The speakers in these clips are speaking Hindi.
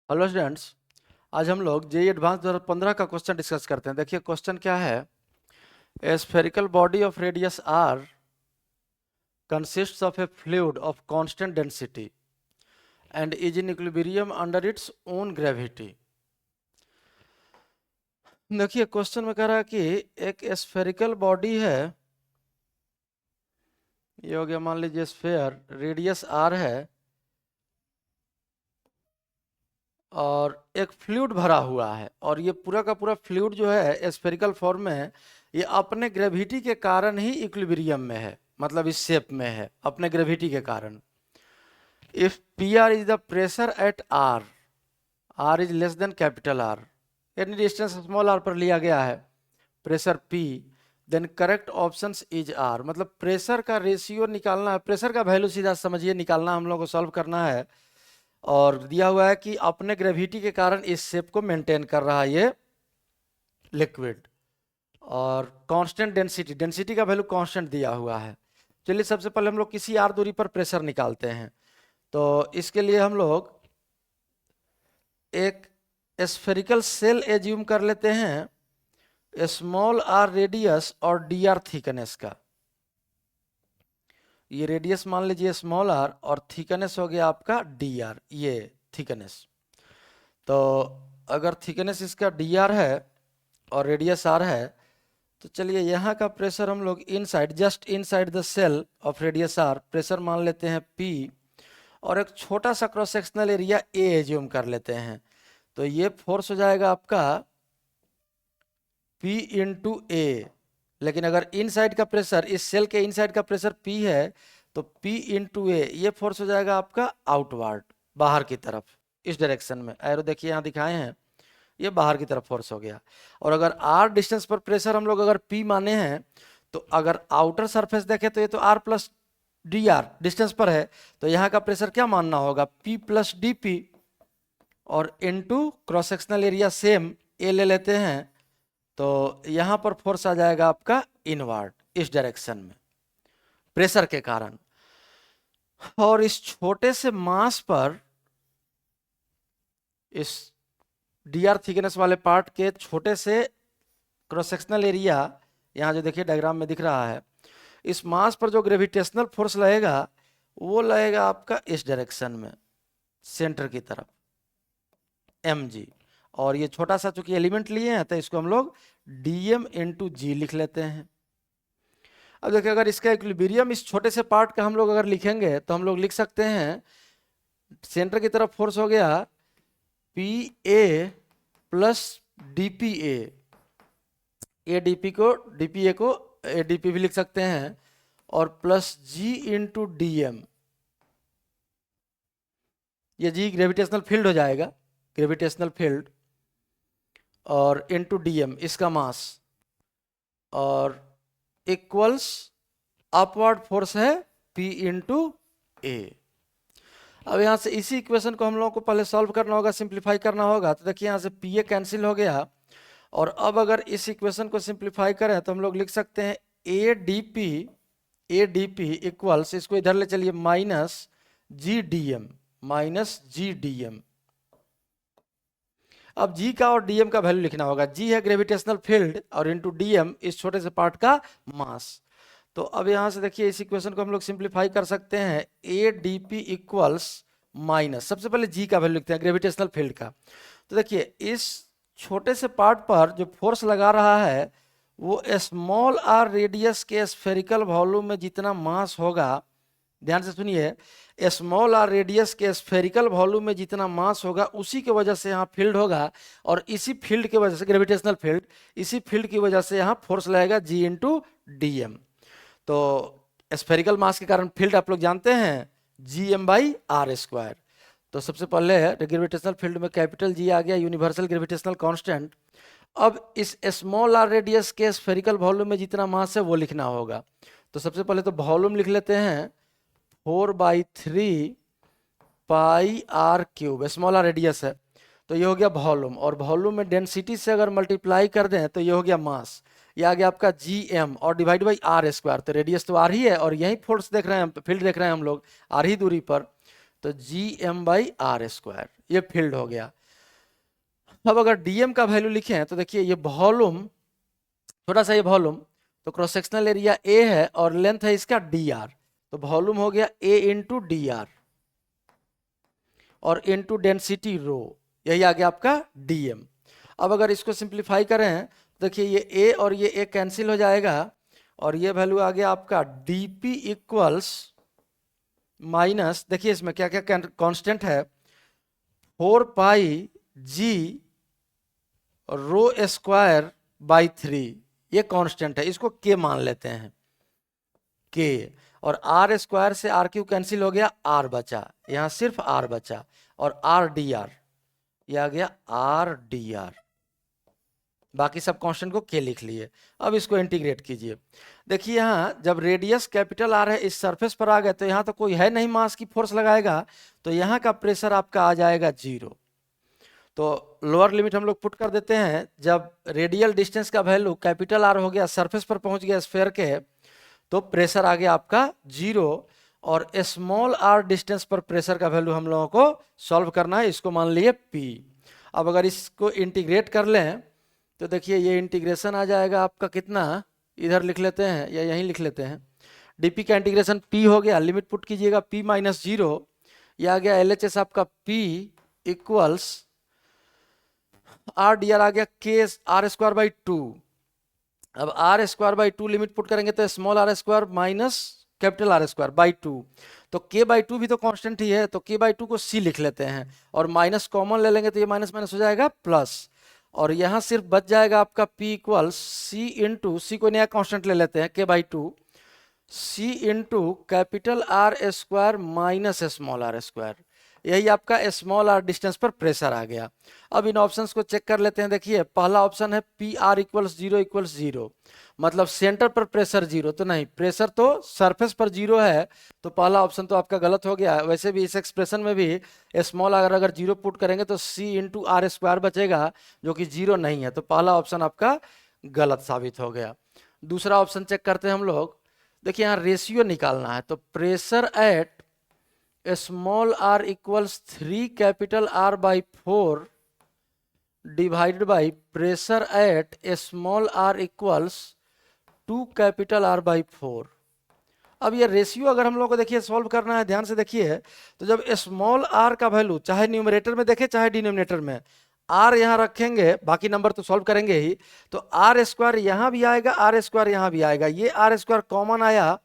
Hello students. आज हम लोग जेई एडवांस 2015 का क्वेश्चन डिस्कस करते हैं। देखिए क्वेश्चन क्या है। A spherical body of radius R consists of a fluid of constant density and is in equilibrium under its own gravity. देखिए क्वेश्चन में कह रहा है कि एक स्फेरिकल बॉडी है, ये हो गया मान लीजिए स्फेयर, रेडियस आर है और एक फ्लूइड भरा हुआ है और ये पूरा का पूरा फ्लूइड जो है स्फेरिकल फॉर्म में है। ये अपने ग्रेविटी के कारण ही इक्विलिब्रियम में है, मतलब इस शेप में है अपने ग्रेविटी के कारण। If P R is the pressure at R, R is less than capital R, यानी डिस्टेंस स्मॉल आर पर लिया गया है, pressure P, then correct option is R. मतलब प्रेशर का रेशियो निकालना है, प्रेशर का वैल्यू सीधा समझिए निकालना हम लोग को, सॉल्व करना है। और दिया हुआ है कि अपने ग्रेविटी के कारण इस शेप को मेंटेन कर रहा है ये लिक्विड, और कांस्टेंट डेंसिटी, डेंसिटी का वैल्यू कांस्टेंट दिया हुआ है। चलिए सबसे पहले हम लोग किसी आर दूरी पर प्रेशर निकालते हैं। तो इसके लिए हम लोग एक स्फेरिकल सेल एज्यूम कर लेते हैं, स्मॉल आर रेडियस और डी आर थिकनेस का। ये रेडियस मान लीजिए स्मॉल आर और थिकनेस हो गया आपका डी आर, ये थिकनेस। तो अगर थिकनेस इसका डी आर है और रेडियस आर है, तो चलिए यहाँ का प्रेशर हम लोग inside, just inside the cell of radius R pressure मान लेते हैं P, और एक छोटा सा cross sectional area A assume कर लेते हैं। तो ये फोर्स हो जाएगा आपका P इंटू ए। लेकिन अगर इनसाइड का प्रेशर, इस सेल के इनसाइड का प्रेशर P है, तो P इंटू ए, ये फोर्स हो जाएगा आपका आउटवर्ड, बाहर की तरफ, इस डायरेक्शन में। एरो देखिए यहाँ दिखाए हैं, ये बाहर की तरफ फोर्स हो गया। और अगर r डिस्टेंस पर प्रेशर हम लोग अगर P माने हैं, तो अगर आउटर सरफेस देखें तो ये तो r plus D R distance पर है, तो यहाँ का प्रेशर क्या मानना होगा, P प्लस डी पी, और into cross sectional area same A ले लेते हैं, तो यहाँ पर फोर्स आ जाएगा आपका इनवर्ड, इस डायरेक्शन में, प्रेशर के कारण। और इस छोटे से मास पर, इस डी आर थिकनेस वाले पार्ट के छोटे से क्रॉस सेक्शनल एरिया, यहाँ जो देखिए डायग्राम में दिख रहा है, इस मास पर जो ग्रेविटेशनल फोर्स लगेगा वो लगेगा आपका इस डायरेक्शन में, सेंटर की तरफ, mg। और ये छोटा सा चूंकि एलिमेंट लिए हैं तो इसको हम लोग dm इंटू जी लिख लेते हैं। अब देखिए अगर इसका इक्विलिब्रियम इस छोटे से पार्ट का हम लोग अगर लिखेंगे तो हम लोग लिख सकते हैं, सेंटर की तरफ फोर्स हो गया P A plus D P A D P को, डी पी ए को ए डी पी भी लिख सकते हैं, और प्लस जी इंटू डी एम, ये जी ग्रेविटेशनल फील्ड हो जाएगा, ग्रेविटेशनल फील्ड, और इंटू डी एम इसका मास, और इक्वल्स अपवर्ड फोर्स है P इंटू ए। अब यहाँ से इसी इक्वेशन को हम लोगों को पहले सॉल्व करना होगा, सिंप्लीफाई करना होगा। तो देखिए यहाँ से पी ए कैंसिल हो गया, और अब अगर इस इक्वेशन को सिंप्लीफाई करें तो हम लोग लिख सकते हैं ए डी पी इक्वल्स, इसको इधर ले चलिए, minus G D M, minus G D M. अब जी का और डीएम का वैल्यू लिखना होगा, जी है ग्रेविटेशनल फील्ड और इंटू डीएम इस छोटे से पार्ट का मास। तो अब यहां से देखिए इस इक्वेशन को हम लोग सिंप्लीफाई कर सकते हैं, A D P equals minus, सबसे पहले जी का वैल्यू लिखते हैं ग्रेविटेशनल फील्ड का। तो देखिए इस छोटे से पार्ट पर जो फोर्स लगा रहा है वो स्मॉल आर रेडियस के स्फेरिकल वॉल्यूम में जितना मास होगा, ध्यान से सुनिए, स्मॉल आर रेडियस के स्फेरिकल वॉल्यूम में जितना मास होगा उसी की वजह से यहाँ फील्ड होगा, और इसी फील्ड की वजह से, ग्रेविटेशनल फील्ड, इसी फील्ड की वजह से यहाँ फोर्स लगेगा जी इंटू डी एम। तो स्फेरिकल मास के कारण फील्ड आप लोग जानते हैं G M by R square. तो सबसे पहले ग्रेविटेशनल फील्ड में कैपिटल जी आ गया, यूनिवर्सल ग्रेविटेशनल कांस्टेंट। अब इस स्मॉल आर रेडियस के स्फेरिकल वॉल्यूम में जितना मास है वो लिखना होगा। तो सबसे पहले तो वॉल्यूम लिख लेते हैं, 4/3 pi r cube, small are radius है तो ये हो गया वॉल्यूम, और वॉल्यूम में डेंसिटी से अगर मल्टीप्लाई कर दें तो ये हो गया मास, ये आ गया आपका जी एम, और डिवाइड बाई आर स्क्वायर। तो रेडियस तो आर ही है और यही फोर्स देख रहे हैं, फील्ड देख रहे हैं हम लोग आर ही दूरी पर, तो Gm/r², ये फील्ड हो गया। अब अगर dm का वैल्यू लिखें तो देखिए ये वॉल्यूम, छोटा सा ये वॉल्यूम, तो क्रॉस सेक्शनल एरिया A है और लेंथ है इसका dr, तो वॉल्यूम हो गया A इंटू dr और इंटू डेंसिटी रो, यही आ गया आपका dm। अब अगर इसको सिंप्लीफाई करें तो देखिए ये A और ये A कैंसिल हो जाएगा और ये वैल्यू आ गया आपका dp इक्वल्स माइनस, देखिए इसमें क्या क्या कांस्टेंट है, 4πg रो स्क्वायर बाई 3, ये कांस्टेंट है, इसको k मान लेते हैं k, और आर स्क्वायर से आर क्यू कैंसिल हो गया, r बचा, यहां सिर्फ r बचा, और r dr, ये आ गया r dr, बाकी सब कांस्टेंट को k लिख लिए। अब इसको इंटीग्रेट कीजिए, देखिए यहाँ जब रेडियस कैपिटल आर है, इस सरफेस पर आ गए तो यहाँ तो कोई है नहीं मास की फोर्स लगाएगा, तो यहाँ का प्रेशर आपका आ जाएगा 0। तो लोअर लिमिट हम लोग पुट कर देते हैं, जब रेडियल डिस्टेंस का वैल्यू कैपिटल आर हो गया, सरफेस पर पहुंच गया स्फीयर के, तो प्रेशर आ गया आपका 0, और स्मॉल आर डिस्टेंस पर प्रेशर का वैल्यू हम लोगों को सॉल्व करना है, इसको मान लिए P। अब अगर इसको इंटीग्रेट कर लें तो देखिए ये इंटीग्रेशन आ जाएगा आपका कितना, इधर लिख लेते हैं या यहीं लिख लेते हैं, dp का इंटीग्रेशन P हो गया, लिमिट पुट कीजिएगा P-0, ये आ गया LHS आपका P इक्वल्स आर dr आ गया k r²/2। अब r²/2 लिमिट पुट करेंगे तो small r² minus capital r²/2, तो k/2 भी तो कांस्टेंट ही है, तो k/2 को c लिख लेते हैं, और माइनस कॉमन ले लेंगे तो ये माइनस माइनस हो जाएगा प्लस, और यहां सिर्फ बच जाएगा आपका p equals c into, c को नया कांस्टेंट ले लेते हैं k/2, c into capital r² minus small r², यही आपका स्मॉल आर डिस्टेंस पर प्रेशर आ गया। अब इन ऑप्शंस को चेक कर लेते हैं, देखिए पहला ऑप्शन है PR इक्वल्स 0, मतलब सेंटर पर प्रेशर 0, तो नहीं, प्रेशर तो सरफेस पर 0 है, तो पहला ऑप्शन तो आपका गलत हो गया। वैसे भी इस एक्सप्रेशन में भी स्मॉल अगर 0 पुट करेंगे तो c इंटू r² बचेगा, जो कि 0 नहीं है, तो पहला ऑप्शन आपका गलत साबित हो गया। दूसरा ऑप्शन चेक करते हैं हम लोग, देखिए यहाँ रेशियो निकालना है, तो pressure at small r equals 3 capital R/4 divided by pressure at small r equals 2 capital R/4। अब ये रेशियो अगर हम लोग को देखिए सॉल्व करना है, ध्यान से देखिए, तो जब स्मॉल r का वैल्यू चाहे न्यूमरेटर में देखें चाहे डिनोमिनेटर में, r यहां रखेंगे, बाकी नंबर तो सॉल्व करेंगे ही, तो r² यहां भी आएगा, r² यहां भी आएगा, ये r² कॉमन आया,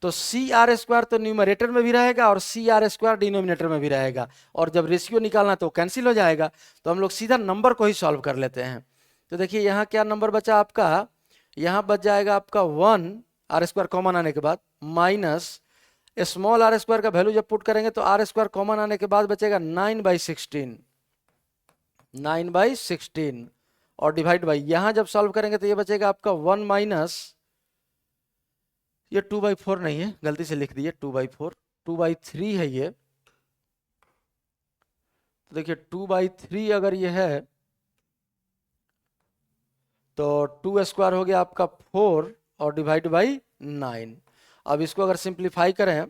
तो CR² तो न्यूमरेटर में भी रहेगा और CR² डिनोमिनेटर में भी रहेगा, और जब रेशियो निकालना तो कैंसिल हो जाएगा, तो हम लोग सीधा नंबर को ही सॉल्व कर लेते हैं। तो देखिए यहाँ क्या नंबर बचा आपका, यहाँ बच जाएगा आपका 1 r² कॉमन आने के बाद, माइनस स्मॉल r² का वैल्यू जब पुट करेंगे तो r² कॉमन आने के बाद बचेगा 9/16, और डिवाइड बाई, यहां जब सॉल्व करेंगे तो ये बचेगा आपका 1 माइनस, ये 2/4 नहीं है, गलती से लिख दिए 2/4, 2/3 है ये, तो देखिए 2/3 अगर ये है तो 2² हो गया आपका 4 और डिवाइड बाई 9। अब इसको अगर सिंप्लीफाई करें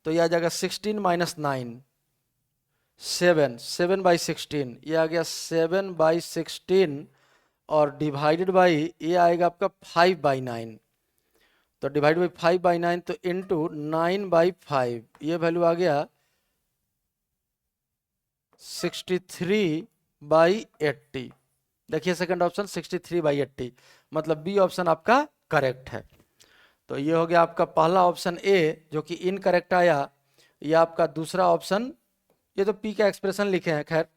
तो यह आ जाएगा 16 माइनस 9, 7/16, ये आ गया 7/16, और डिवाइडेड बाई ये आएगा आपका 5/9, तो डिवाइड बाई 5/9, तो इंटू 9/5, ये वैल्यू आ गया 63/80। देखिए सेकंड ऑप्शन 63/80, मतलब बी ऑप्शन आपका करेक्ट है। तो ये हो गया आपका पहला ऑप्शन ए, जो कि इनकरेक्ट आया। ये आपका दूसरा ऑप्शन, ये तो पी का एक्सप्रेशन लिखे हैं, खैर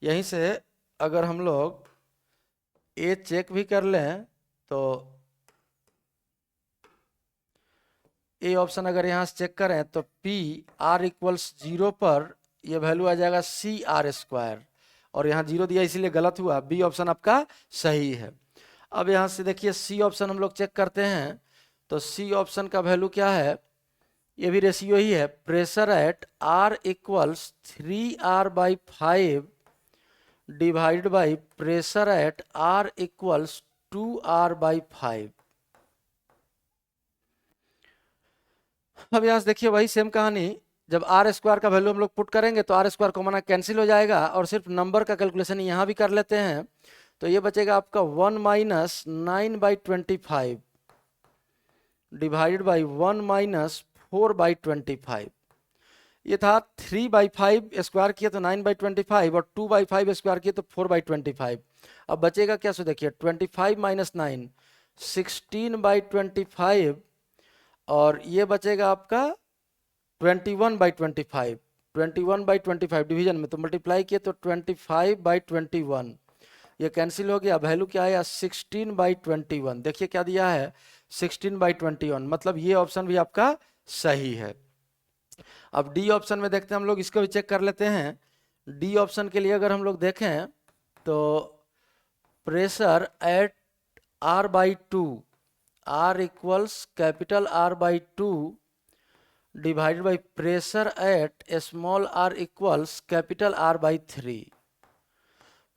यहीं से अगर हम लोग ए चेक भी कर लें तो ए ऑप्शन अगर यहाँ से चेक करें तो पी आर इक्वल्स 0 पर ये वैल्यू आ जाएगा CR², और यहाँ 0 दिया इसीलिए गलत हुआ, बी ऑप्शन आपका सही है। अब यहाँ से देखिए सी ऑप्शन हम लोग चेक करते हैं, तो सी ऑप्शन का वैल्यू क्या है, ये भी रेशियो ही है, pressure at R equals 3R/5 divided by pressure at R equals 2R/5। अब यहां से देखिए वही सेम कहानी, जब आर स्क्वायर का वैल्यू हम लोग पुट करेंगे तो आर स्क्वायर कॉमन कैंसिल हो जाएगा और सिर्फ नंबर का कैलकुलेशन यहाँ भी कर लेते हैं। तो ये बचेगा आपका 1 माइनस 9/25 डिवाइडेड बाई 1 माइनस 4/25। ये था 3/5 स्क्वायर किए तो 9/25 और 2/5 स्क्वायर किए तो 4/25। अब बचेगा क्या, सो देखिए 25 माइनस 9 16/25 और ये बचेगा आपका 21/25। 21/25 डिवीजन में तो मल्टीप्लाई किए तो 25/21, ये कैंसिल हो गया। वैल्यू क्या आया 16/21। देखिए क्या दिया है 16/21, मतलब ये ऑप्शन भी आपका सही है। अब डी ऑप्शन में देखते हैं हम लोग, इसको भी चेक कर लेते हैं। डी ऑप्शन के लिए अगर हम लोग देखें तो pressure at R/2, R equals capital R/2 divided by pressure at small r equals capital R/3।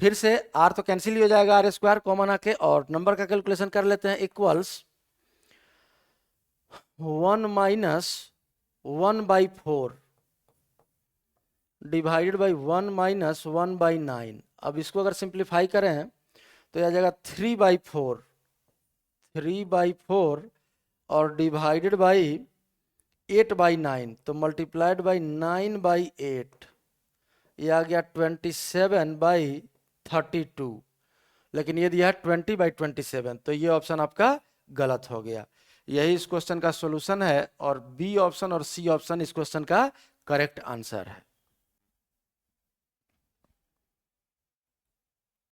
फिर से r तो कैंसिल ही हो जाएगा, R स्क्वायर कॉमन आके, और नंबर का कैलकुलेशन कर लेते हैं। Equals 1 minus 1/4 divided by 1 minus 1/9। अब इसको अगर सिंप्लीफाई करें तो यह आ जाएगा 3/4 और डिवाइडेड बाई 8/9, तो मल्टीप्लाइड बाई 9/8, ये आ गया 27/32। लेकिन ये दिया है 20/27, तो ये ऑप्शन आपका गलत हो गया। यही इस क्वेश्चन का सॉल्यूशन है और बी ऑप्शन और सी ऑप्शन इस क्वेश्चन का करेक्ट आंसर है।